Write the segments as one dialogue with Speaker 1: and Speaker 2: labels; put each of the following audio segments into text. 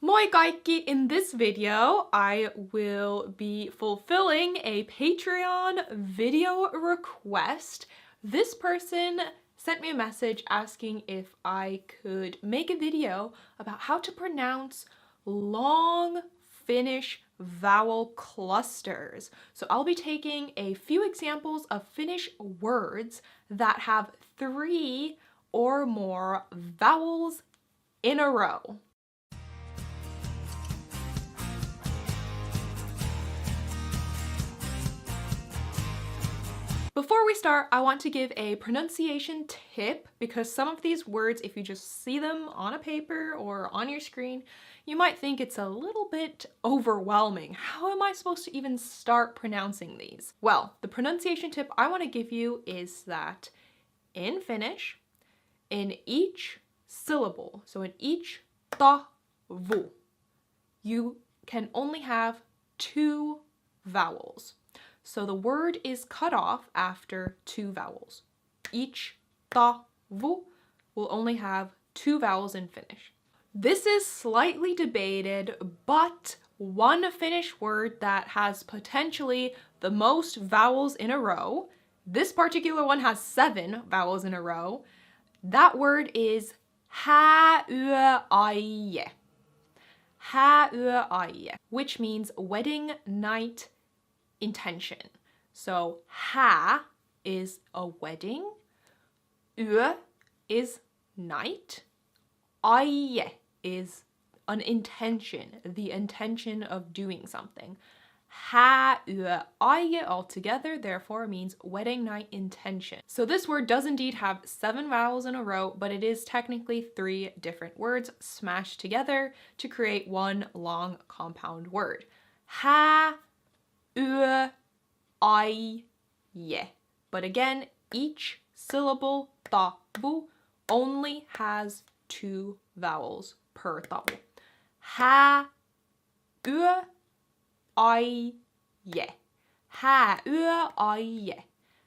Speaker 1: Moi kaikki! In this video, I will be fulfilling a Patreon video request. This person sent me a message asking if I could make a video about how to pronounce long Finnish vowel clusters. So I'll be taking a few examples of Finnish words that have 3 or more vowels in a row. Before we start, I want to give a pronunciation tip because some of these words, if you just see them on a paper or on your screen, you might think it's a little bit overwhelming. How am I supposed to even start pronouncing these? Well, the pronunciation tip I want to give you is that in Finnish, in each syllable, so in each tavu, you can only have 2 vowels. So the word is cut off after 2 vowels. Each tavu will only have 2 vowels in Finnish. This is slightly debated, but one Finnish word that has potentially the most vowels in a row, this particular one has 7 vowels in a row, that word is hääyöaie. Hääyöaie, which means wedding night intention. So hää is a wedding, yö is night, aie is an intention, the intention of doing something. Hääyöaie altogether therefore means wedding night intention. So this word does indeed have 7 vowels in a row, but it is technically 3 different words smashed together to create one long compound word. Hääyöaie. But again, each syllable tavu only has 2 vowels per tavu. Hääyöaie. Hääyöaie.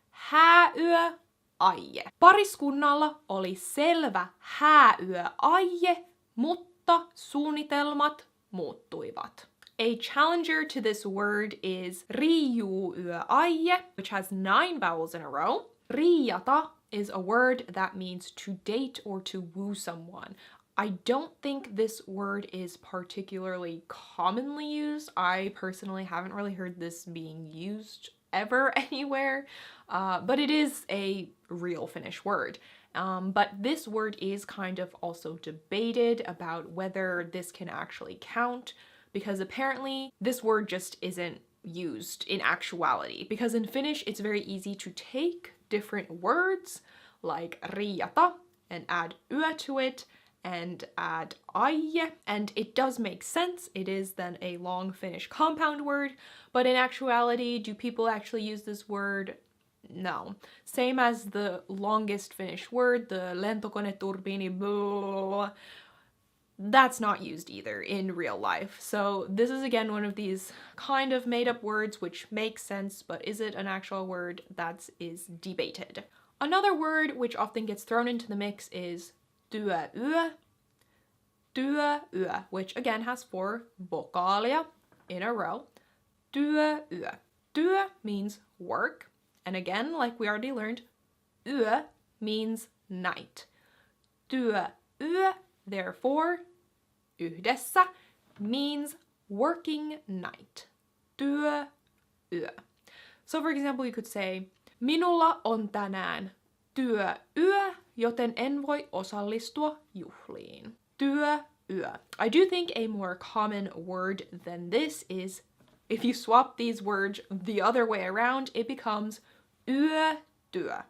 Speaker 1: Hääyöaie. Pariskunnalla oli selvä hääyöaie, mutta suunnitelmat muuttuivat. A challenger to this word is riiuuyöaie, which has 9 vowels in a row. Riiata is a word that means to date or to woo someone. I don't think this word is particularly commonly used. I personally haven't really heard this being used ever anywhere, but it is a real Finnish word. But this word is kind of also debated about whether this can actually count, because apparently this word just isn't used in actuality. Because in Finnish, it's very easy to take different words like riiata and add yö to it and add aie, and it does make sense. It is then a long Finnish compound word, but in actuality, do people actually use this word? No. Same as the longest Finnish word, the lentokoneturbiini, blah, that's not used either in real life. So this is again one of these kind of made up words which makes sense, but is it an actual word? That is debated. Another word which often gets thrown into the mix is työyö. Työyö, which again has 4 vocaalia in a row. Työyö. Työ means work, and again, like we already learned, yö means night. Työyö, therefore, yhdessä means working night. Työyö. So for example, you could say, minulla on tänään työyö, joten en voi osallistua juhliin. Työyö. I do think a more common word than this is, if you swap these words the other way around, it becomes yötyö.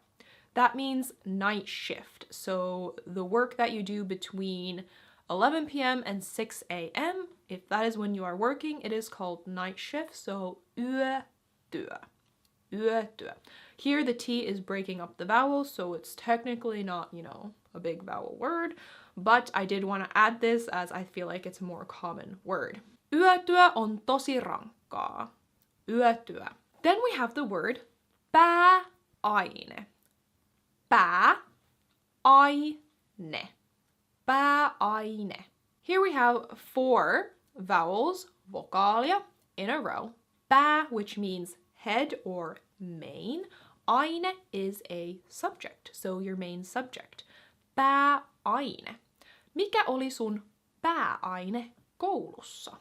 Speaker 1: That means night shift. So the work that you do between 11 p.m. and 6 a.m., if that is when you are working, it is called night shift. So yötyö. Yötyö. Here the T is breaking up the vowels, so it's technically not, a big vowel word, but I did want to add this as I feel like it's a more common word. Yötyö on tosi rankkaa. Yötyö. Then we have the word pääaine. Pääaine. Pääaine. Here we have 4 vowels, vocaalia, in a row. Pää, which means head or main. Aine is a subject, so your main subject. Pääaine. Mikä oli sun pääaine koulussa?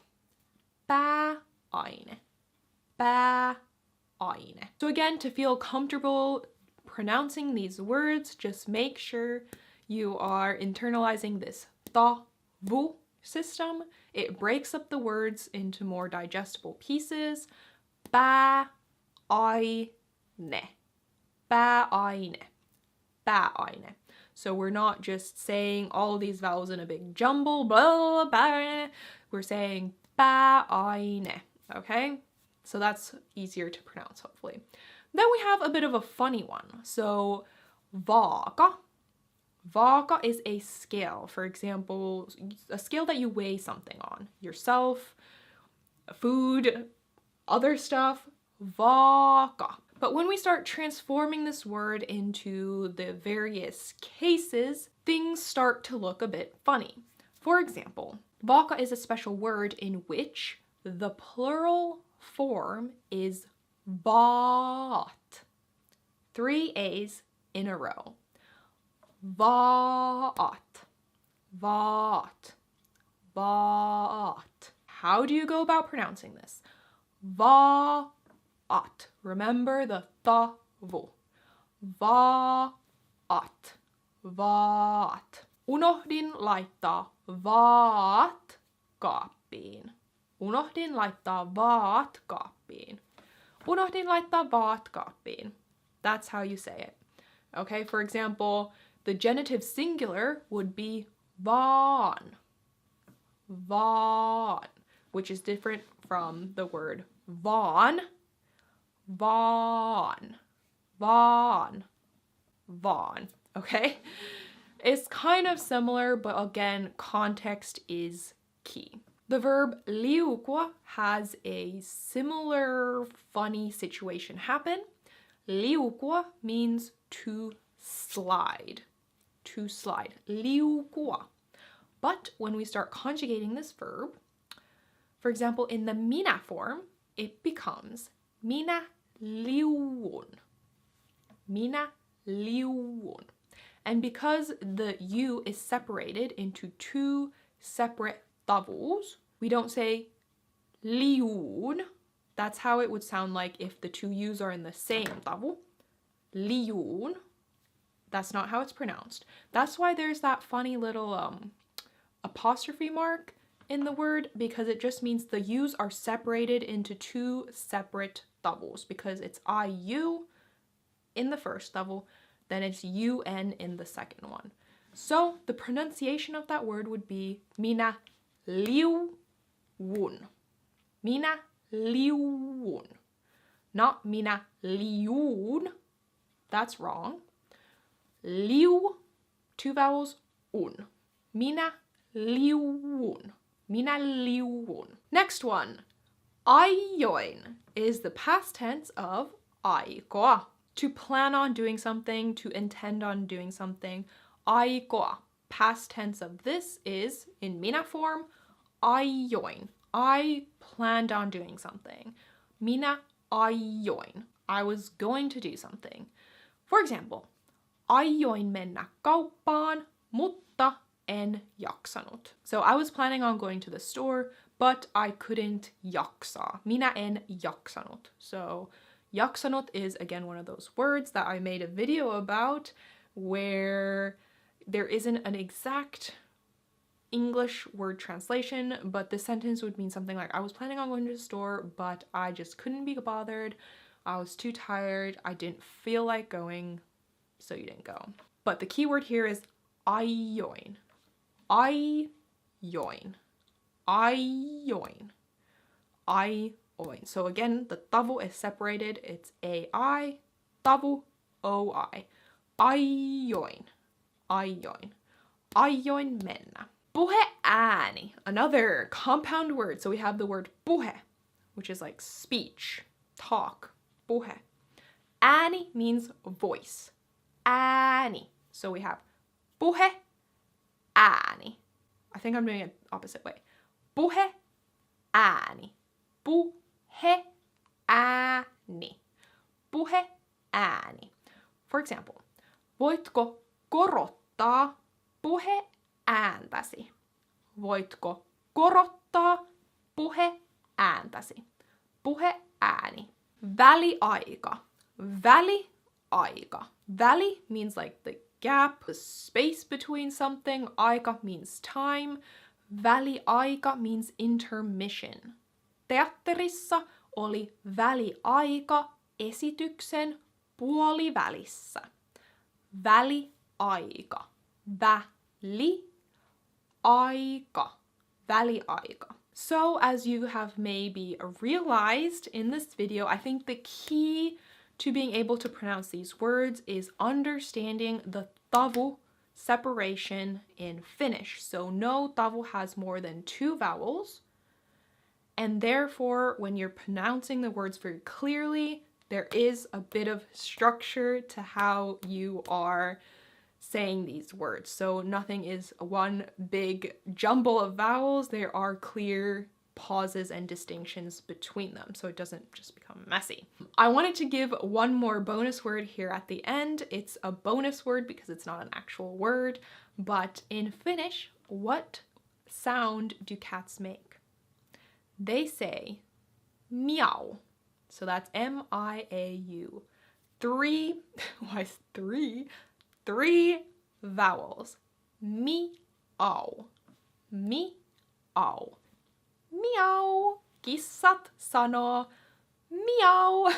Speaker 1: Pääaine. Pääaine. So again, to feel comfortable pronouncing these words, just make sure you are internalizing this vu system. It breaks up the words into more digestible pieces. Pääaine. Pääaine. Pääaine. So we're not just saying all of these vowels in a big jumble, blah, blah, blah. We're saying pääaine, okay? So that's easier to pronounce, hopefully. Then we have a bit of a funny one. So vaaka. Vaaka is a scale. For example, a scale that you weigh something on. Yourself, food, other stuff. Vaaka. But when we start transforming this word into the various cases, things start to look a bit funny. For example, vaaka is a special word in which the plural form is vaa'at. 3 A's in a row. Vaa'at. Vaa'at. Vaa'at. How do you go about pronouncing this? Vaa'at. Remember the vu. Vaa'at. Vaa'at. Unohdin laittaa vaa'at kaappiin. Unohdin laittaa vaa'at kaappiin. Unohdin laittaa vaa'at kaappiin. That's how you say it. Okay, for example, the genitive singular would be vaan. Vaan, which is different from the word vaan. Vaan. Vaan. Vaan. Okay? It's kind of similar, but again, context is key. The verb liu'ua has a similar funny situation happen. Liu'ua means to slide. To slide. Liu'ua. But when we start conjugating this verb, for example, in the minä form, it becomes minä liu'un. Minä liu'un. And because the U is separated into 2 separate vowels, we don't say liu'un. That's how it would sound like if the 2 U's are in the same vowel. Liu'un. That's not how it's pronounced. That's why there's that funny little apostrophe mark in the word, because it just means the U's are separated into 2 separate vowels, because it's IU in the first vowel, then it's UN in the second one. So the pronunciation of that word would be minä liu'un. Minä liu'un. Not minä liu'un. That's wrong. Liu, 2 vowels, un. Minä liu'un. Minä liu'un. Next one. Aion is the past tense of aikoa. To plan on doing something, to intend on doing something. Aikoa. Past tense of this is, in minä form, aion. I planned on doing something. Minä aion. I was going to do something. For example, aion mennä kauppaan, mutta en jaksanut. So I was planning on going to the store, but I couldn't jaksaa. Minä en jaksanut. So jaksanut is again one of those words that I made a video about where there isn't an exact English word translation, but this sentence would mean something like, I was planning on going to the store, but I just couldn't be bothered. I was too tired. I didn't feel like going, so you didn't go. But the key word here is aion. Aion. Aion. Aion. So again, the tavu is separated. It's AI, tavu, OI. Aion. Aion. Aion mennä. Puheääni, another compound word. So we have the word puhe, which is like speech, talk, puhe. Ääni means voice. Ääni. So we have puhe, ääni. I think I'm doing opposite way. Puheääni. Puheääni. Puheääni. For example, voitko korottaa puheääntäsi? Voitko korottaa puheääntäsi? Puheääni. Väliaika. Väliaika. Väli means like the gap, the space between something. Aika means time. Väliaika means intermission. Teatterissa oli väliaika esityksen puolivälissä. Väliaika. Väliaika. Väliaika. So, as you have maybe realized in this video, I think the key to being able to pronounce these words is understanding the tavu separation in Finnish. So, no tavu has more than 2 vowels. And therefore, when you're pronouncing the words very clearly, there is a bit of structure to how you are saying these words. So nothing is one big jumble of vowels. There are clear pauses and distinctions between them, so it doesn't just become messy. I wanted to give one more bonus word here at the end. It's a bonus word because it's not an actual word, but in Finnish, what sound do cats make? They say miau. So that's M-I-A-U. 3, why 3? 3 vowels. Miau. Miau. Miau. Kissat sanoo miau.